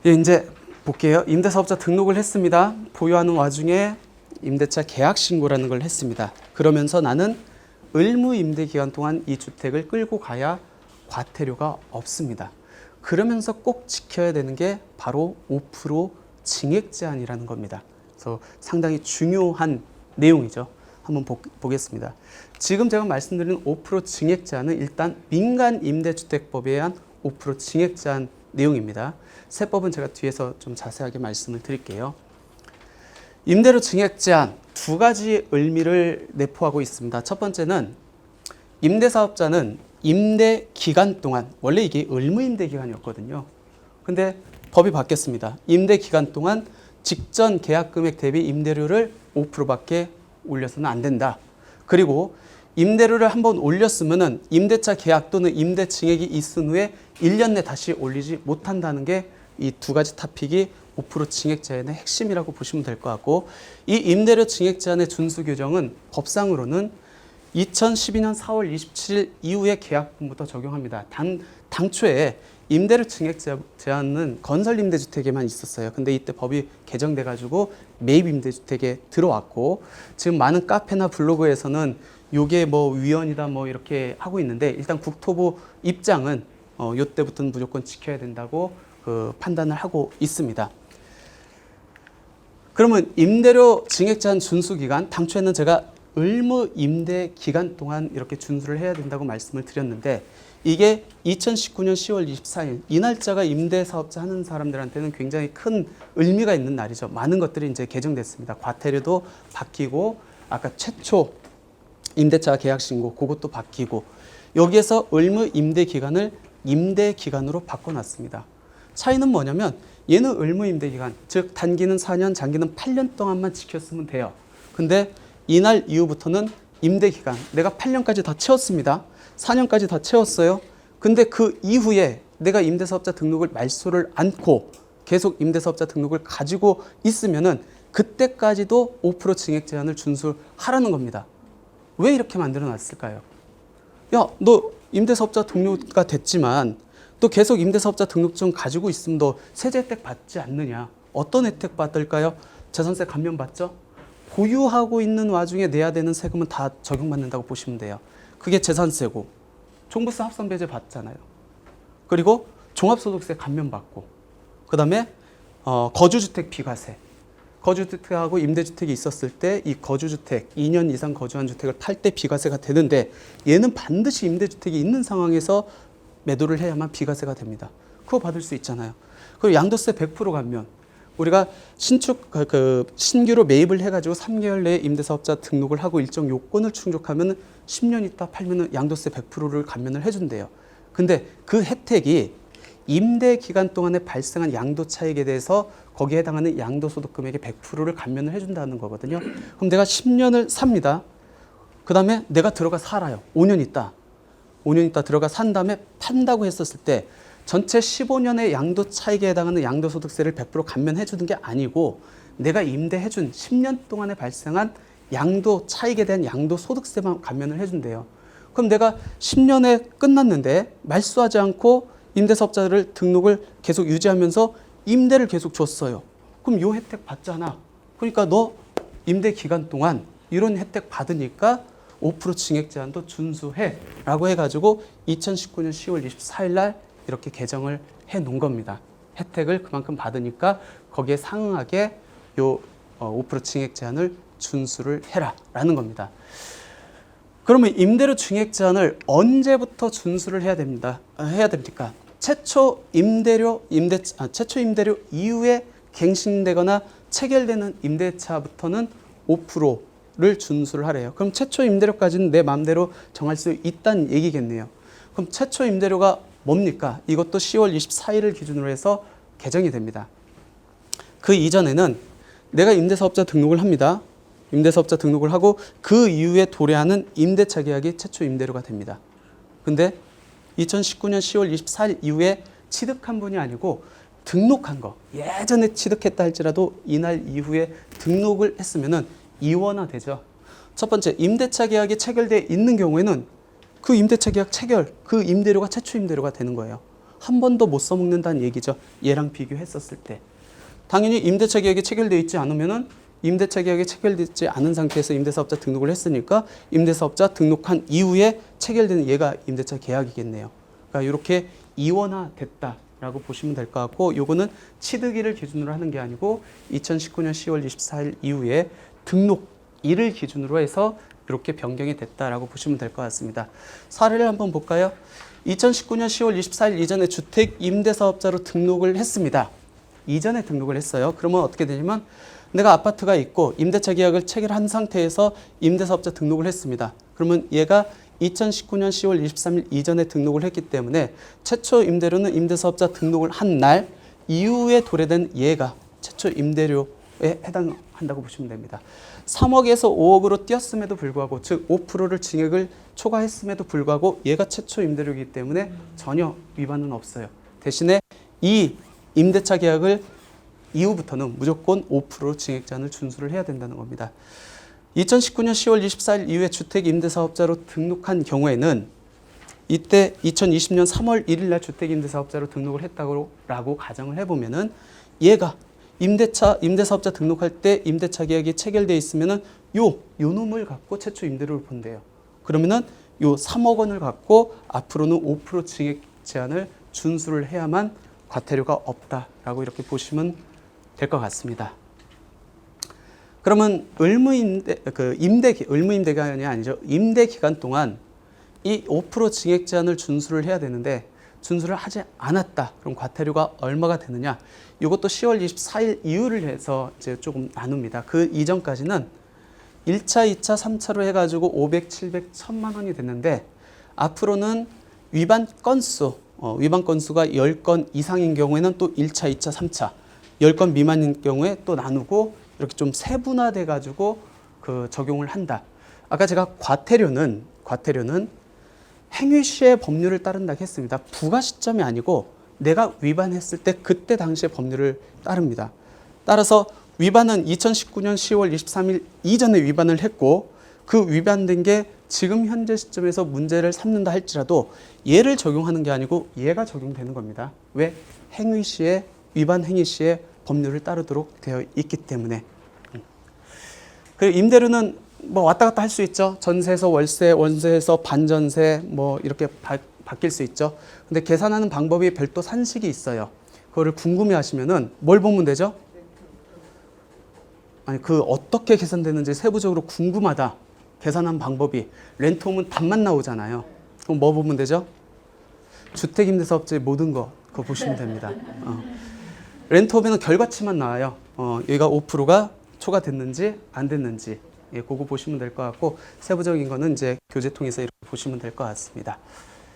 예, 이제 볼게요. 임대사업자 등록을 했습니다. 보유하는 와중에 임대차 계약 신고라는 걸 했습니다. 그러면서 나는 의무 임대 기간 동안 이 주택을 끌고 가야 과태료가 없습니다. 그러면서 꼭 지켜야 되는 게 바로 5% 증액 제한이라는 겁니다. 그래서 상당히 중요한 내용이죠. 한번 보겠습니다. 지금 제가 말씀드린 5% 증액 제한은 일단 민간 임대주택법에 의한 5% 증액 제한 내용입니다. 세법은 제가 뒤에서 좀 자세하게 말씀을 드릴게요. 임대료 증액 제한 두 가지 의미를 내포하고 있습니다. 첫 번째는 임대사업자는 임대 기간 동안, 원래 이게 의무 임대 기간이었거든요. 근데 법이 바뀌었습니다. 임대 기간 동안 직전 계약 금액 대비 임대료를 5%밖에 올려서는 안 된다. 그리고 임대료를 한번 올렸으면은 임대차 계약 또는 임대 증액이 있은 후에 1년 내 다시 올리지 못한다는 게 이 두 가지 토픽이 5% 증액 제한의 핵심이라고 보시면 될 것 같고, 이 임대료 증액 제한의 준수 규정은 법상으로는 2012년 4월 27일 이후의 계약분부터 적용합니다. 당초에 임대료 증액 제한은 건설 임대주택에만 있었어요. 근데 이때 법이 개정돼 가지고 매입 임대주택에 들어왔고, 지금 많은 카페나 블로그에서는 요게 뭐 위헌이다 뭐 이렇게 하고 있는데, 일단 국토부 입장은 요때부터는 무조건 지켜야 된다고 판단을 하고 있습니다. 그러면 임대료 증액 제한 준수 기간, 당초에는 제가 의무 임대 기간 동안 이렇게 준수를 해야 된다고 말씀을 드렸는데, 이게 2019년 10월 24일 이 날짜가 임대사업자 하는 사람들한테는 굉장히 큰 의미가 있는 날이죠. 많은 것들이 이제 개정됐습니다. 과태료도 바뀌고, 아까 최초 임대차 계약 신고 그것도 바뀌고, 여기에서 의무 임대 기간을 임대 기간으로 바꿔놨습니다. 차이는 뭐냐면, 얘는 의무 임대 기간, 즉 단기는 4년, 장기는 8년 동안만 지켰으면 돼요. 근데 이날 이후부터는 임대 기간, 내가 8년까지 다 채웠습니다. 4년까지 다 채웠어요. 근데 그 이후에 내가 임대사업자 등록을 말소를 않고 계속 임대사업자 등록을 가지고 있으면은 그때까지도 5% 증액 제한을 준수하라는 겁니다. 왜 이렇게 만들어 놨을까요? 야, 너 임대사업자 등록가 됐지만 또 계속 임대사업자 등록증 가지고 있으면 너 세제 혜택 받지 않느냐? 어떤 혜택 받을까요? 재산세 감면 받죠? 보유하고 있는 와중에 내야 되는 세금은 다 적용받는다고 보시면 돼요. 그게 재산세고, 종부세 합산배제 받잖아요. 그리고 종합소득세 감면 받고, 그 다음에 거주주택 비과세. 거주주택하고 임대주택이 있었을 때 이 거주주택, 2년 이상 거주한 주택을 팔 때 비과세가 되는데, 얘는 반드시 임대주택이 있는 상황에서 매도를 해야만 비과세가 됩니다. 그거 받을 수 있잖아요. 그리고 양도세 100% 감면. 우리가 신규로 매입을 해가지고 3개월 내에 임대사업자 등록을 하고 일정 요건을 충족하면 10년 있다 팔면 양도세 100%를 감면을 해준대요. 근데 그 혜택이 임대 기간 동안에 발생한 양도 차익에 대해서 거기에 해당하는 양도소득 금액의 100%를 감면을 해준다는 거거든요. 그럼 내가 10년을 삽니다. 그 다음에 내가 들어가 살아요. 5년 있다 들어가 산 다음에 판다고 했었을 때 전체 15년의 양도 차익에 해당하는 양도소득세를 100% 감면해 주는 게 아니고, 내가 임대해준 10년 동안에 발생한 양도 차익에 대한 양도소득세만 감면을 해준대요. 그럼 내가 10년에 끝났는데 말소하지 않고 임대사업자를 등록을 계속 유지하면서 임대를 계속 줬어요. 그럼 요 혜택 받잖아. 그러니까 너 임대 기간 동안 이런 혜택 받으니까 5% 증액 제한도 준수해 라고 해가지고 2019년 10월 24일 날 이렇게 개정을 해 놓은 겁니다. 혜택을 그만큼 받으니까 거기에 상응하게 요 5% 증액 제한을 준수를 해라 라는 겁니다. 그러면 임대료 증액 제한을 언제부터 준수를 해야 됩니까? 최초 임대료 이후에 갱신되거나 체결되는 임대차부터는 5%를 준수를 하래요. 그럼 최초 임대료까지는 내 마음대로 정할 수 있다는 얘기겠네요. 그럼 최초 임대료가 뭡니까? 이것도 10월 24일을 기준으로 해서 개정이 됩니다. 그 이전에는 내가 임대사업자 등록을 합니다. 임대사업자 등록을 하고 그 이후에 도래하는 임대차 계약이 최초 임대료가 됩니다. 근데 2019년 10월 24일 이후에 취득한 분이 아니고 등록한 거, 예전에 취득했다 할지라도 이날 이후에 등록을 했으면은 이원화되죠. 첫 번째, 임대차 계약이 체결되어 있는 경우에는 그 임대차 계약 체결, 그 임대료가 최초 임대료가 되는 거예요. 한 번도 못 써먹는다는 얘기죠. 얘랑 비교했었을 때. 당연히 임대차 계약이 체결되어 있지 않으면은 임대차 계약이 체결되지 않은 상태에서 임대사업자 등록을 했으니까 임대사업자 등록한 이후에 체결되는 얘가 임대차 계약이겠네요. 그러니까 이렇게 이원화됐다라고 보시면 될 것 같고, 요거는 취득일을 기준으로 하는 게 아니고 2019년 10월 24일 이후에 등록일을 기준으로 해서 이렇게 변경이 됐다라고 보시면 될 것 같습니다. 사례를 한번 볼까요? 2019년 10월 24일 이전에 주택 임대사업자로 등록을 했습니다. 이전에 등록을 했어요. 그러면 어떻게 되냐면 내가 아파트가 있고 임대차 계약을 체결한 상태에서 임대사업자 등록을 했습니다. 그러면 얘가 2019년 10월 23일 이전에 등록을 했기 때문에 최초 임대료는 임대사업자 등록을 한 날 이후에 도래된 얘가 최초 임대료에 해당한다고 보시면 됩니다. 3억에서 5억으로 뛰었음에도 불구하고, 즉 5%를 증액을 초과했음에도 불구하고 얘가 최초 임대료이기 때문에 전혀 위반은 없어요. 대신에 이 임대차 계약을 이후부터는 무조건 5% 증액 제한을 준수를 해야 된다는 겁니다. 2019년 10월 24일 이후에 주택 임대사업자로 등록한 경우에는 이때 2020년 3월 1일 날 주택 임대사업자로 등록을 했다고 가정을 해보면은 얘가 임대사업자 등록할 때 임대차 계약이 체결되어 있으면은 요 놈을 갖고 최초 임대료를 본대요. 그러면은 요 3억 원을 갖고 앞으로는 5% 증액 제한을 준수를 해야만 과태료가 없다라고 이렇게 보시면 될 것 같습니다. 그러면 의무임대기간이 아니죠. 임대 기간 동안 이 5% 증액 제한을 준수를 해야 되는데 준수를 하지 않았다. 그럼 과태료가 얼마가 되느냐? 이것도 10월 24일 이후를 해서 이제 조금 나눕니다. 그 이전까지는 1차, 2차, 3차로 해가지고 500, 700, 1000만 원이 됐는데 앞으로는 위반 건수가 10건 이상인 경우에는 또 1차, 2차, 3차, 10건 미만인 경우에 또 나누고 이렇게 좀 세분화돼 가지고 적용을 한다. 아까 제가 과태료는 행위 시의 법률을 따른다고 했습니다. 부과 시점이 아니고 내가 위반했을 때 그때 당시의 법률을 따릅니다. 따라서 위반은 2019년 10월 23일 이전에 위반을 했고 그 위반된 게 지금 현재 시점에서 문제를 삼는다 할지라도 얘를 적용하는 게 아니고 얘가 적용되는 겁니다. 왜? 행위 시에 위반 행위 시에 법률을 따르도록 되어 있기 때문에. 그리고 임대료는 뭐 왔다 갔다 할 수 있죠. 전세에서 월세, 월세에서 반전세 뭐 이렇게 바뀔 수 있죠. 근데 계산하는 방법이 별도 산식이 있어요. 그거를 궁금해 하시면은 뭘 보면 되죠? 아니 어떻게 계산되는지 세부적으로 궁금하다. 계산한 방법이 렌트홈은 답만 나오잖아요. 그럼 뭐 보면 되죠? 주택임대사업자의 모든 거 그거 보시면 됩니다. 렌트홈에는 결과치만 나와요. 여기가 5%가 초과됐는지 안 됐는지 그거 보시면 될 것 같고 세부적인 거는 이제 교재통에서 이렇게 보시면 될 것 같습니다.